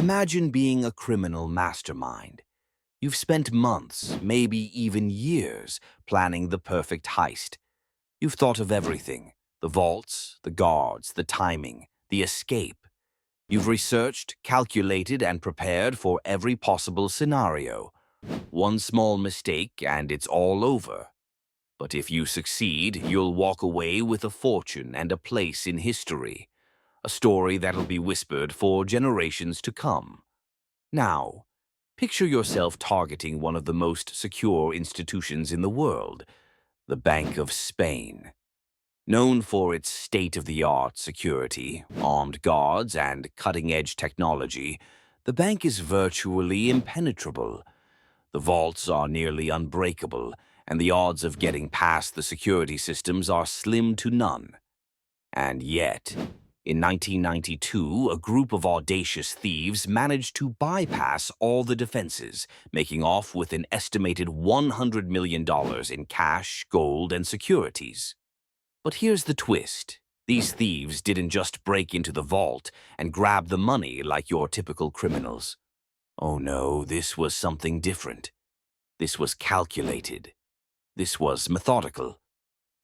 Imagine being a criminal mastermind. You've spent months, maybe even years, planning the perfect heist. You've thought of everything: the vaults, the guards, the timing, the escape. You've researched, calculated, and prepared for every possible scenario. One small mistake and it's all over. But if you succeed, you'll walk away with a fortune and a place in history. A story that'll be whispered for generations to come. Now, picture yourself targeting one of the most secure institutions in the world, the Bank of Spain. Known for its state-of-the-art security, armed guards, and cutting-edge technology, the bank is virtually impenetrable. The vaults are nearly unbreakable, and the odds of getting past the security systems are slim to none. And yet, in 1992, a group of audacious thieves managed to bypass all the defenses, making off with an estimated $100 million in cash, gold, and securities. But here's the twist. These thieves didn't just break into the vault and grab the money like your typical criminals. Oh no, this was something different. This was calculated. This was methodical.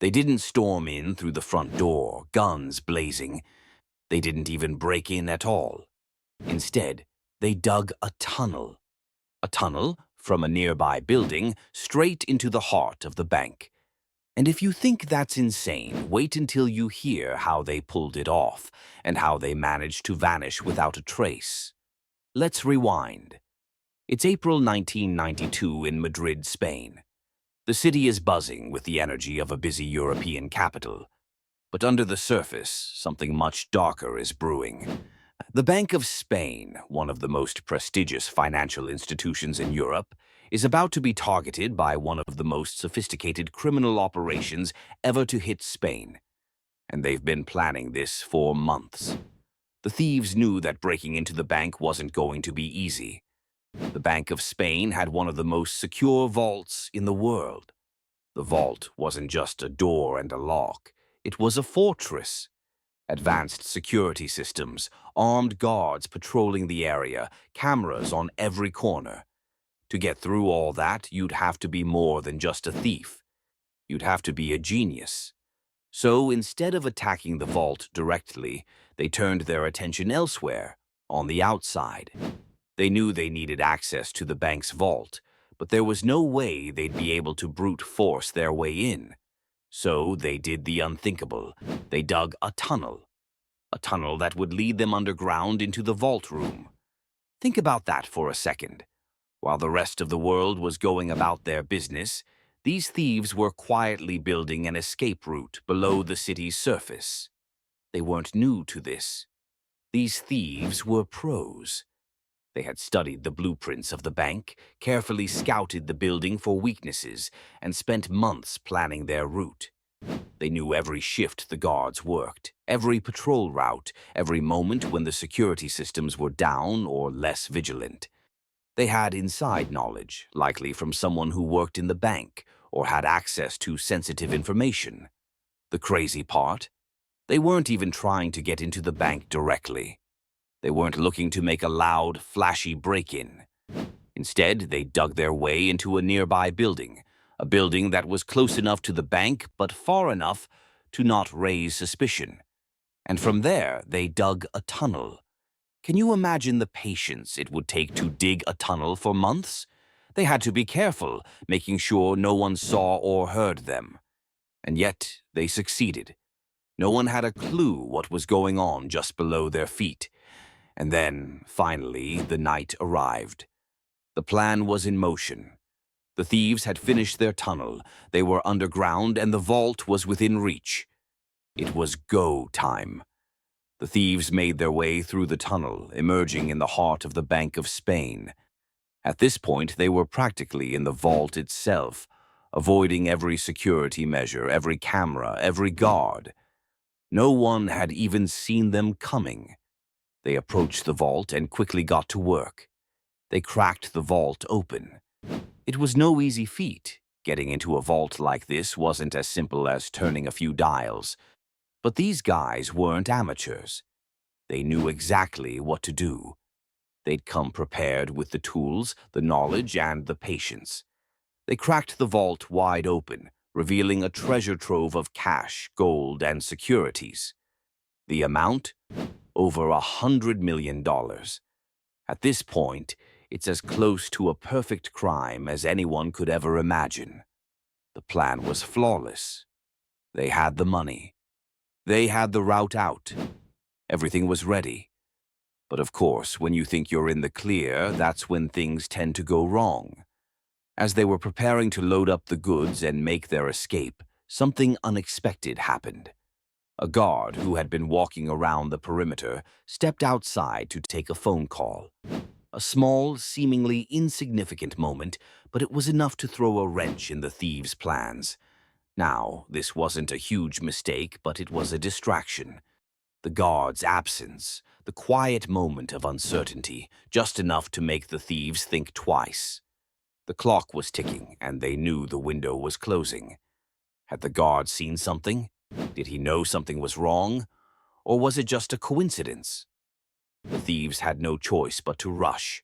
They didn't storm in through the front door, guns blazing. They didn't even break in at all. Instead, they dug a tunnel. A tunnel from a nearby building straight into the heart of the bank. And if you think that's insane, wait until you hear how they pulled it off and how they managed to vanish without a trace. Let's rewind. It's April 1992 in Madrid, Spain. The city is buzzing with the energy of a busy European capital. But under the surface, something much darker is brewing. The Bank of Spain, one of the most prestigious financial institutions in Europe, is about to be targeted by one of the most sophisticated criminal operations ever to hit Spain. And they've been planning this for months. The thieves knew that breaking into the bank wasn't going to be easy. The Bank of Spain had one of the most secure vaults in the world. The vault wasn't just a door and a lock. It was a fortress. Advanced security systems, armed guards patrolling the area, cameras on every corner. To get through all that, you'd have to be more than just a thief. You'd have to be a genius. So instead of attacking the vault directly, they turned their attention elsewhere, on the outside. They knew they needed access to the bank's vault, but there was no way they'd be able to brute force their way in. So they did the unthinkable. They dug a tunnel that would lead them underground into the vault room. Think about that for a second. While the rest of the world was going about their business, these thieves were quietly building an escape route below the city's surface. They weren't new to this. These thieves were pros. They had studied the blueprints of the bank, carefully scouted the building for weaknesses, and spent months planning their route. They knew every shift the guards worked, every patrol route, every moment when the security systems were down or less vigilant. They had inside knowledge, likely from someone who worked in the bank or had access to sensitive information. The crazy part? They weren't even trying to get into the bank directly. They weren't looking to make a loud, flashy break-in. Instead, they dug their way into a nearby building, a building that was close enough to the bank but far enough to not raise suspicion. And from there, they dug a tunnel. Can you imagine the patience it would take to dig a tunnel for months? They had to be careful, making sure no one saw or heard them. And yet, they succeeded. No one had a clue what was going on just below their feet. And then, finally, the night arrived. The plan was in motion. The thieves had finished their tunnel, they were underground, and the vault was within reach. It was go time. The thieves made their way through the tunnel, emerging in the heart of the Bank of Spain. At this point, they were practically in the vault itself, avoiding every security measure, every camera, every guard. No one had even seen them coming. They approached the vault and quickly got to work. They cracked the vault open. It was no easy feat. Getting into a vault like this wasn't as simple as turning a few dials. But these guys weren't amateurs. They knew exactly what to do. They'd come prepared with the tools, the knowledge, and the patience. They cracked the vault wide open, revealing a treasure trove of cash, gold, and securities. The amount? Over $100 million. At this point, it's as close to a perfect crime as anyone could ever imagine. The plan was flawless. They had the money. They had the route out. Everything was ready. But of course, when you think you're in the clear, that's when things tend to go wrong. As they were preparing to load up the goods and make their escape, something unexpected happened. A guard who had been walking around the perimeter stepped outside to take a phone call. A small, seemingly insignificant moment, but it was enough to throw a wrench in the thieves' plans. Now, this wasn't a huge mistake, but it was a distraction. The guard's absence, the quiet moment of uncertainty, just enough to make the thieves think twice. The clock was ticking, and they knew the window was closing. Had the guard seen something? Did he know something was wrong? Or was it just a coincidence? The thieves had no choice but to rush.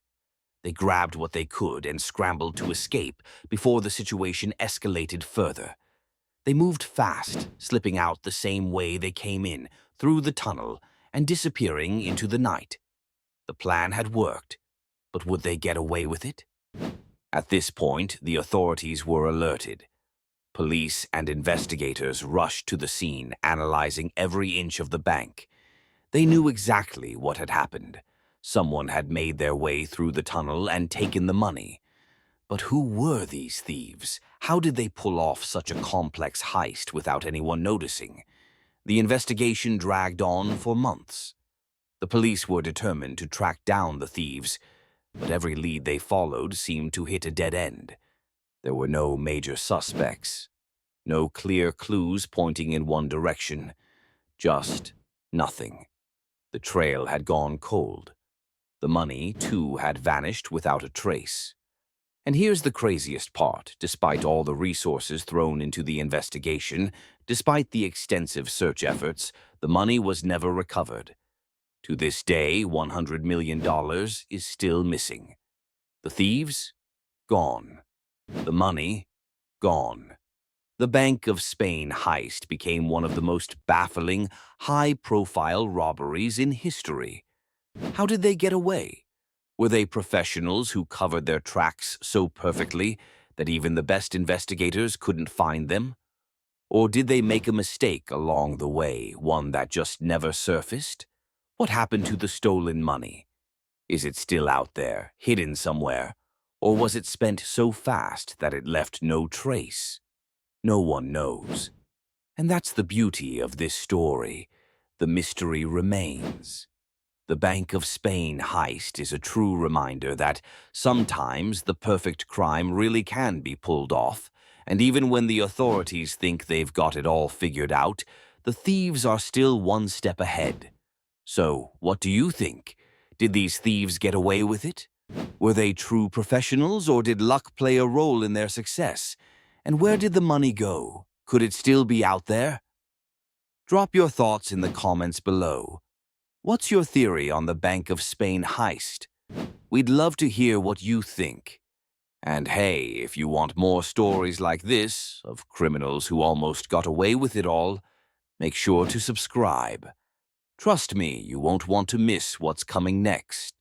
They grabbed what they could and scrambled to escape before the situation escalated further. They moved fast, slipping out the same way they came in, through the tunnel, and disappearing into the night. The plan had worked, but would they get away with it? At this point, the authorities were alerted. Police and investigators rushed to the scene, analyzing every inch of the bank. They knew exactly what had happened. Someone had made their way through the tunnel and taken the money. But who were these thieves? How did they pull off such a complex heist without anyone noticing? The investigation dragged on for months. The police were determined to track down the thieves, but every lead they followed seemed to hit a dead end. There were no major suspects, no clear clues pointing in one direction, just nothing. The trail had gone cold. The money, too, had vanished without a trace. And here's the craziest part. Despite all the resources thrown into the investigation, despite the extensive search efforts, the money was never recovered. To this day, $100 million is still missing. The thieves? Gone. The money? Gone. The Bank of Spain heist became one of the most baffling, high-profile robberies in history. How did they get away? Were they professionals who covered their tracks so perfectly that even the best investigators couldn't find them? Or did they make a mistake along the way, one that just never surfaced? What happened to the stolen money? Is it still out there, hidden somewhere? Or was it spent so fast that it left no trace? No one knows. And that's the beauty of this story. The mystery remains. The Bank of Spain heist is a true reminder that sometimes the perfect crime really can be pulled off, and even when the authorities think they've got it all figured out, the thieves are still one step ahead. So, what do you think? Did these thieves get away with it? Were they true professionals, or did luck play a role in their success? And where did the money go? Could it still be out there? Drop your thoughts in the comments below. What's your theory on the Bank of Spain heist? We'd love to hear what you think. And hey, if you want more stories like this, of criminals who almost got away with it all, make sure to subscribe. Trust me, you won't want to miss what's coming next.